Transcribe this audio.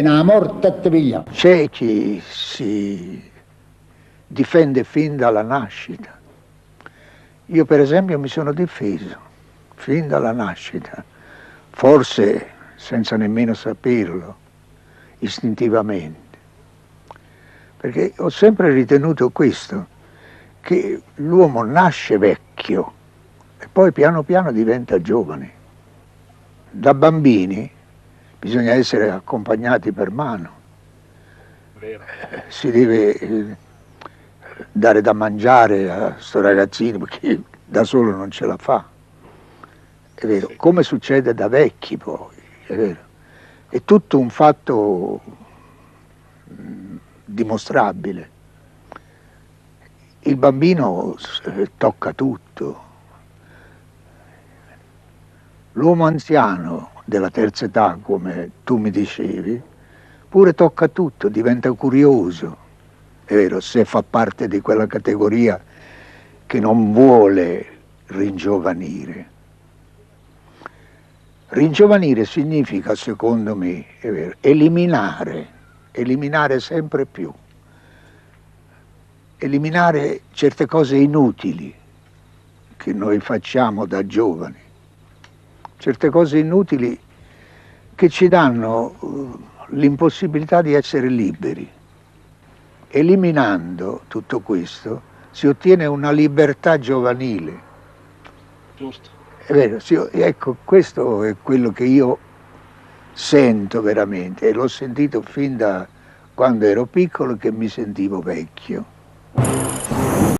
Una morte te piglia. C'è chi si difende fin dalla nascita. Io per esempio mi sono difeso fin dalla nascita, forse senza nemmeno saperlo, istintivamente, perché ho sempre ritenuto questo, che l'uomo nasce vecchio e poi piano piano diventa giovane. Da bambini bisogna essere accompagnati per mano. Si deve dare da mangiare a sto ragazzino perché da solo non ce la fa. È vero, come succede da vecchi poi, è vero. È tutto un fatto dimostrabile. Il bambino tocca tutto. L'uomo anziano della terza età, come tu mi dicevi, pure tocca tutto, diventa curioso, è vero, se fa parte di quella categoria che non vuole ringiovanire. Ringiovanire significa, secondo me, è vero, eliminare sempre più, eliminare certe cose inutili che noi facciamo da giovani, certe cose inutili che ci danno l'impossibilità di essere liberi. Eliminando tutto questo si ottiene una libertà giovanile. Giusto. È vero, sì, ecco, questo è quello che io sento veramente e l'ho sentito fin da quando ero piccolo che mi sentivo vecchio.